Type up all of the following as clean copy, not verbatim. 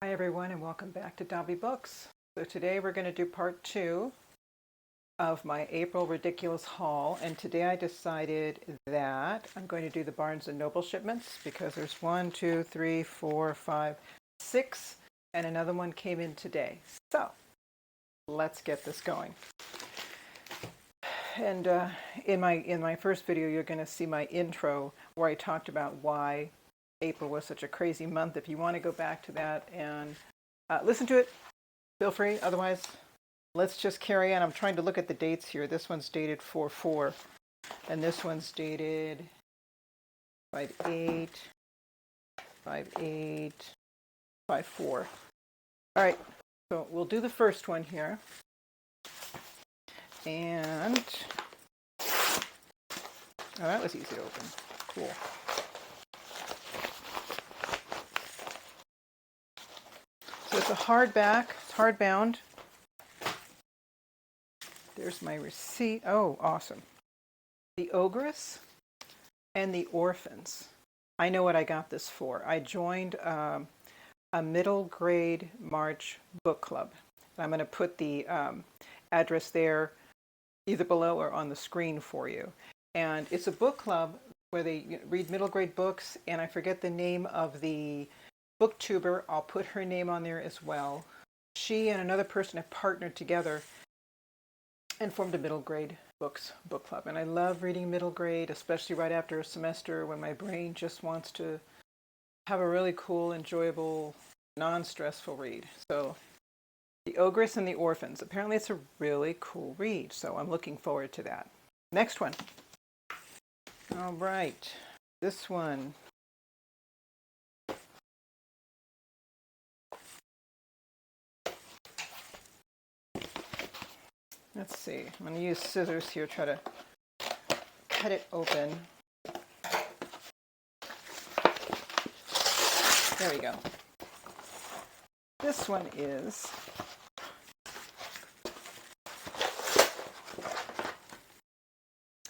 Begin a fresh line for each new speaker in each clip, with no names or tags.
Hi everyone, and welcome back to Dobby Books. So today we're going to do part 2 of my April Ridiculous haul, and today I decided that I'm going to do the Barnes & Noble shipments because there's 1, 2, 3, 4, 5, 6, and another one came in today. So let's get this going. And in my first video you're going to see my intro where I talked about why April was such a crazy month. If you want to go back to that and listen to it, feel free. Otherwise, let's just carry on. I'm trying to look at the dates here. This one's dated 4/4, and this one's dated 5/8, 5/8, 5/4. All right, so we'll do the first one here. And, oh, that was easy to open. Cool. So it's a hardback, it's hardbound. There's my receipt. Oh, awesome. The Ogress and the Orphans. I know what I got this for. I joined a middle grade March book club. I'm going to put the address there, either below or on the screen for you. And it's a book club where they read middle grade books, and I forget the name of the booktuber. I'll put her name on there as well. She and another person have partnered together and formed a middle grade books book club. And I love reading middle grade, especially right after a semester when my brain just wants to have a really cool, enjoyable, non-stressful read. So the Ogress and the Orphans. Apparently it's a really cool read, so I'm looking forward to that. Next one. All right, this one. Let's see, I'm going to use scissors here, try to cut it open. There we go. This one is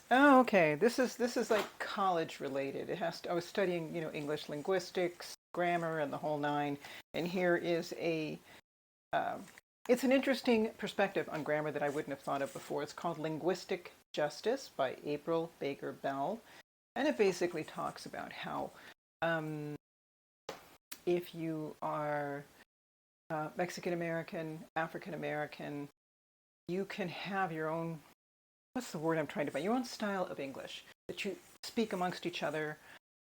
oh, okay. This is like college related. It has to, I was studying, English linguistics, grammar, and the whole nine. And here is a it's an interesting perspective on grammar that I wouldn't have thought of before. It's called Linguistic Justice by April Baker Bell. And it basically talks about how if you are Mexican American, African American, you can have your own, what's the word I'm trying to find? Your own style of English that you speak amongst each other.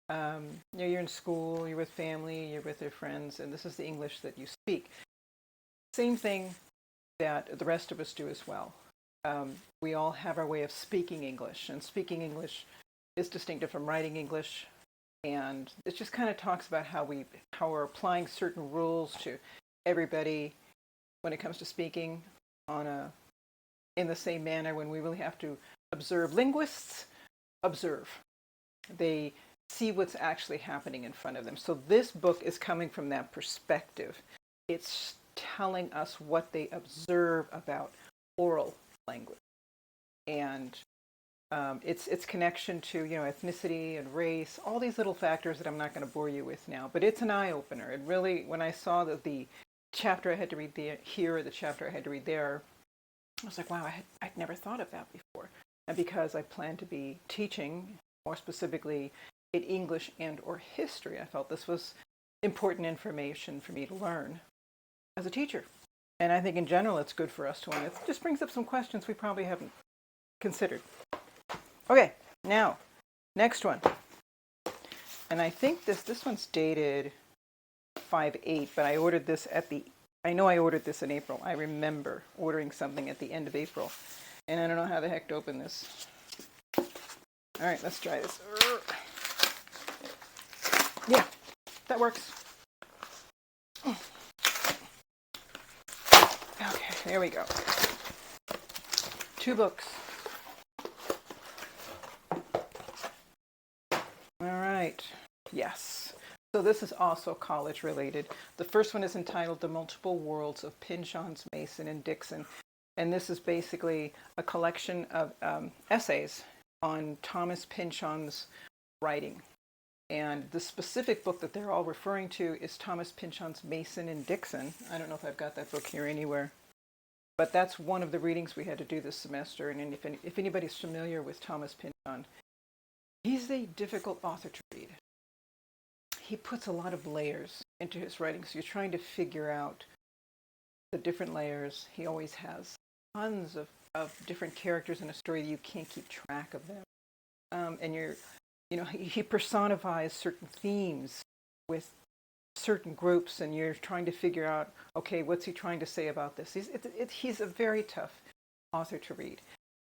You're in school, you're with family, you're with your friends, and this is the English that you speak. Same thing that the rest of us do as well. We all have our way of speaking English, and speaking English is distinctive from writing English. And it just kind of talks about how we're applying certain rules to everybody when it comes to speaking in the same manner when we really have to observe. Linguists observe. They see what's actually happening in front of them. So this book is coming from that perspective. It's telling us what they observe about oral language and its connection to ethnicity and race, all these little factors that I'm not going to bore you with now. But it's an eye-opener. It really, when I saw that the chapter I had to read here or the chapter I had to read there, I was like, wow, I'd never thought of that before. And because I plan to be teaching, more specifically in English and or history, I felt this was important information for me to learn as a teacher. And I think in general it's good for us to learn. It just brings up some questions we probably haven't considered. Okay, now, next one. And I think this one's dated 5/8, but I ordered this I know I ordered this in April. I remember ordering something at the end of April. And I don't know how the heck to open this. All right, let's try this. Yeah, that works. Okay, there we go. 2 books. All right, yes. So this is also college related. The first one is entitled The Multiple Worlds of Pynchon's Mason and Dixon. And this is basically a collection of essays on Thomas Pynchon's writing. And the specific book that they're all referring to is Thomas Pynchon's Mason and Dixon. I don't know if I've got that book here anywhere. But that's one of the readings we had to do this semester. And if anybody's familiar with Thomas Pynchon, he's a difficult author to read. He puts a lot of layers into his writing. So you're trying to figure out the different layers. He always has tons of different characters in a story that you can't keep track of them. And he personifies certain themes with certain groups, and you're trying to figure out, okay, what's he trying to say about this? He's a very tough author to read.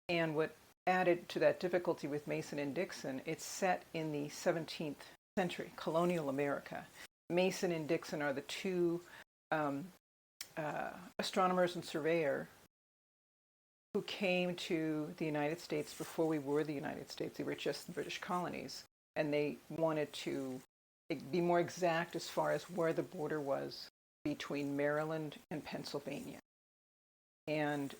And what added to that difficulty with Mason and Dixon, it's set in the 17th century, colonial America. Mason and Dixon are the two astronomers and surveyor who came to the United States before we were the United States. They were just the British colonies, and they wanted to be more exact as far as where the border was between Maryland and Pennsylvania. And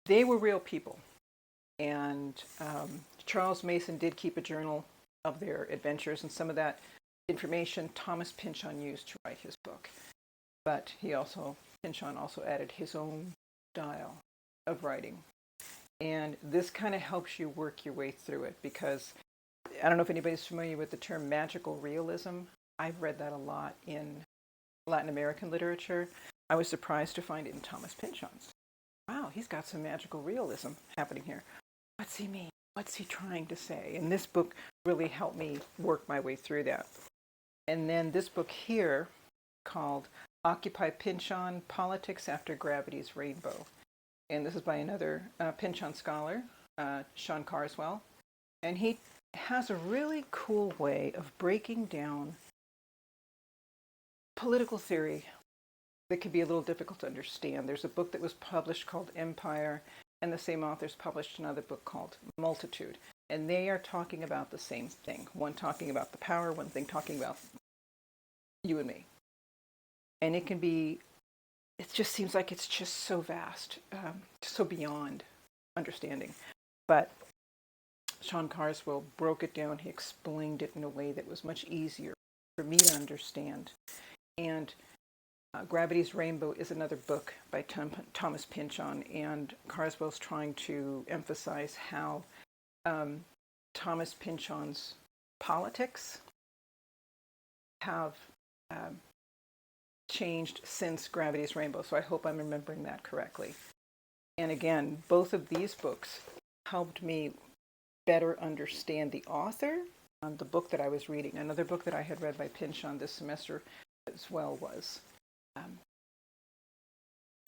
they were real people. And Charles Mason did keep a journal of their adventures, and some of that information Thomas Pynchon used to write his book. But Pynchon also added his own style of writing. And this kind of helps you work your way through it, because I don't know if anybody's familiar with the term magical realism. I've read that a lot in Latin American literature. I was surprised to find it in Thomas Pynchon's. Wow, he's got some magical realism happening here. What's he mean? What's he trying to say? And this book really helped me work my way through that. And then this book here, called Occupy Pynchon, Politics After Gravity's Rainbow. And this is by another Pynchon scholar, Sean Carswell. And he has a really cool way of breaking down political theory that can be a little difficult to understand. There's a book that was published called Empire, and the same authors published another book called Multitude. And they are talking about the same thing. One talking about the power, one thing talking about you and me. And it just seems like it's just so vast, so beyond understanding. But Sean Carswell broke it down. He explained it in a way that was much easier for me to understand. And Gravity's Rainbow is another book by Thomas Pynchon, and Carswell's trying to emphasize how Thomas Pynchon's politics have changed since Gravity's Rainbow. So I hope I'm remembering that correctly. And again, both of these books helped me better understand the author. The book that I was reading, another book that I had read by Pynchon this semester as well, was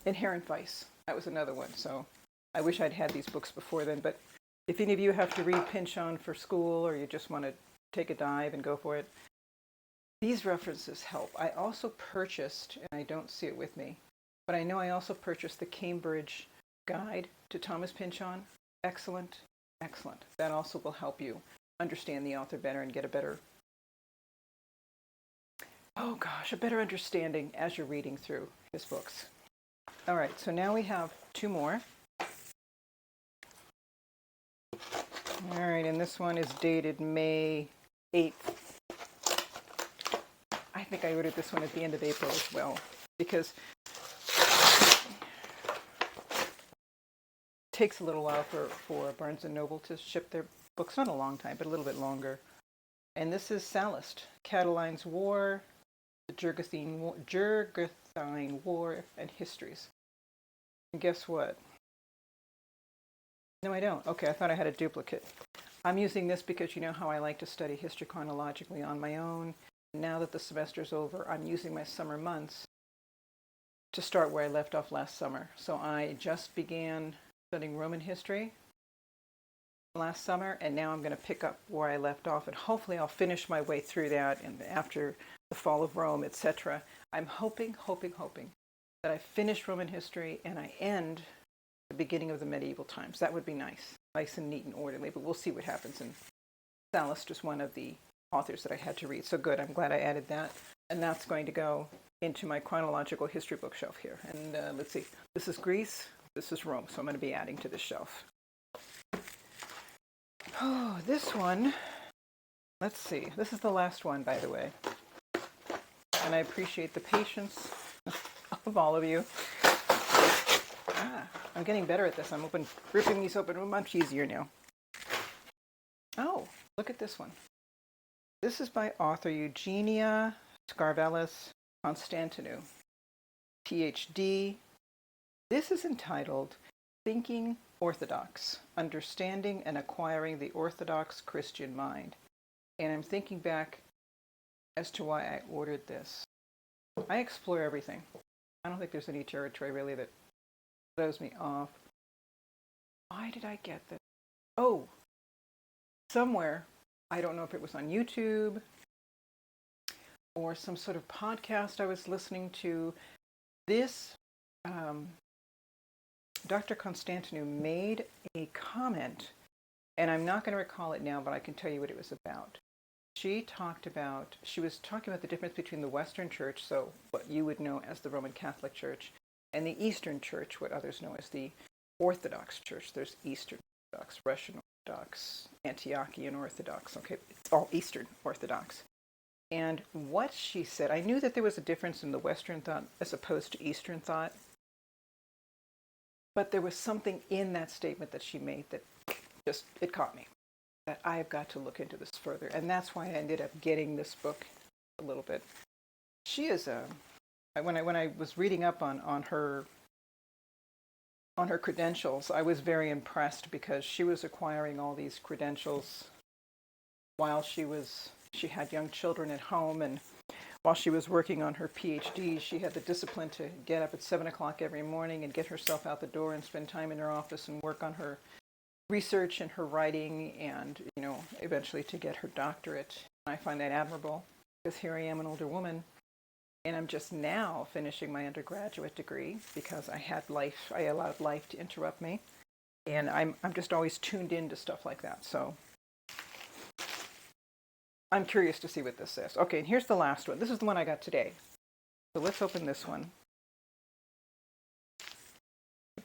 Inherent Vice. That was another one. So I wish I'd had these books before then. But if any of you have to read Pynchon for school, or you just want to take a dive and go for it, these references help. I also purchased, and I don't see it with me, but I know I also purchased the Cambridge Guide to Thomas Pynchon. Excellent, excellent. That also will help you understand the author better and get a better understanding as you're reading through his books. All right, so now we have two more. All right, and this one is dated May 8th. I think I ordered this one at the end of April as well, because it takes a little while for Barnes & Noble to ship their books. Not a long time, but a little bit longer. And this is Sallust, Catiline's War, the Jugurthine War, and Histories. And guess what? No, I don't. Okay, I thought I had a duplicate. I'm using this because you know how I like to study history chronologically on my own. Now that the semester's over, I'm using my summer months to start where I left off last summer. So I just began studying Roman history last summer, and now I'm going to pick up where I left off, and hopefully I'll finish my way through that, and after the fall of Rome, etc. I'm hoping that I finish Roman history and I end the beginning of the medieval times. That would be nice and neat and orderly, but we'll see what happens. And Sallust is one of the authors that I had to read, so good. I'm glad I added that, and that's going to go into my chronological history bookshelf here. And let's see, this is Greece, this is Rome, so I'm going to be adding to this shelf. Oh, this one let's see. This is the last one, by the way. And I appreciate the patience of all of you. I'm getting better at this. I'm ripping these open much easier now. Oh, look at this one. This is by author Eugenia, Scarvelis, Constantinou, Ph.D. This is entitled Thinking Orthodox, Understanding and Acquiring the Orthodox Christian Mind. And I'm thinking back as to why I ordered this. I explore everything. I don't think there's any territory really that throws me off. Why did I get this? Oh, somewhere, I don't know if it was on YouTube or some sort of podcast I was listening to. This, Dr. Constantinou made a comment, and I'm not going to recall it now, but I can tell you what it was about. She was talking about the difference between the Western Church, so what you would know as the Roman Catholic Church, and the Eastern Church, what others know as the Orthodox Church. There's Eastern Orthodox, Russian Orthodox, Antiochian Orthodox. Okay, it's all Eastern Orthodox. And what she said, I knew that there was a difference in the Western thought as opposed to Eastern thought, but there was something in that statement that she made that it caught me, that I've got to look into this further. And that's why I ended up getting this book a little bit. She is when I was reading up on her credentials, I was very impressed because she was acquiring all these credentials while she had young children at home, and while she was working on her Ph.D, she had the discipline to get up at 7 o'clock every morning and get herself out the door and spend time in her office and work on her research and her writing, and eventually to get her doctorate. I find that admirable because here I am, an older woman, and I'm just now finishing my undergraduate degree because I allowed life to interrupt me, and I'm just always tuned in to stuff like that. So I'm curious to see what this says. Okay, and here's the last one. This is the one I got today. So let's open this one.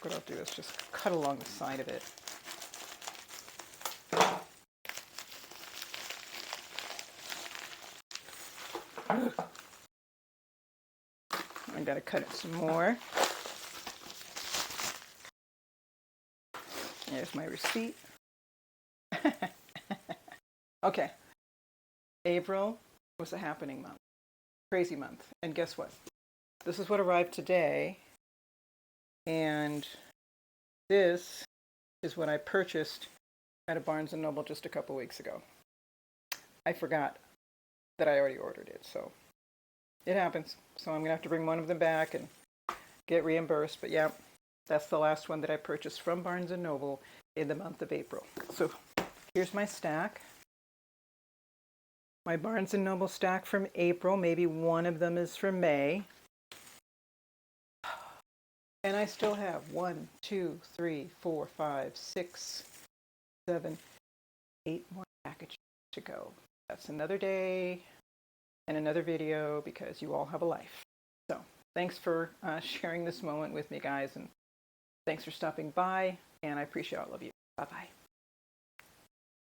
What I'll do is just cut along the side of it. I gotta cut it some more. There's my receipt. Okay. April was a happening month. Crazy month. And guess what? This is what arrived today. And this is what I purchased at a Barnes & Noble just a couple weeks ago. I forgot that I already ordered it, so it happens. So I'm going to have to bring one of them back and get reimbursed. But yeah, that's the last one that I purchased from Barnes & Noble in the month of April. So here's my stack. My Barnes & Noble stack from April. Maybe one of them is from May. And I still have 1, 2, 3, 4, 5, 6, 7, 8 more packages to go. That's another day and another video because you all have a life. So thanks for sharing this moment with me, guys, and thanks for stopping by, and I appreciate all of you. Bye-bye.